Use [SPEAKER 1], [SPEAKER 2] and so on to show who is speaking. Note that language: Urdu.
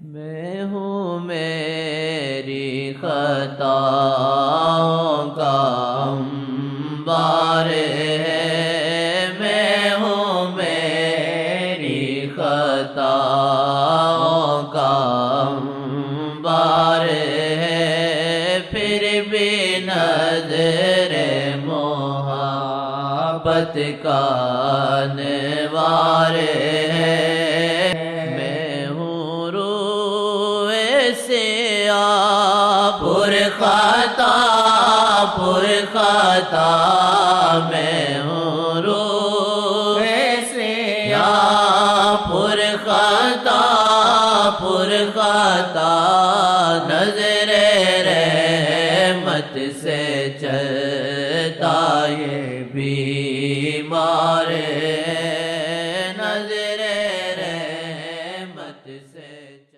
[SPEAKER 1] میں ہوں میری خطاؤں کا انبار ہے، میں ہوں میری خطاؤں کا انبار ہے، پھر بھی نظر محبت کا نوار ہے، پر خطا میں ہوں روح سیاہ، پر خطا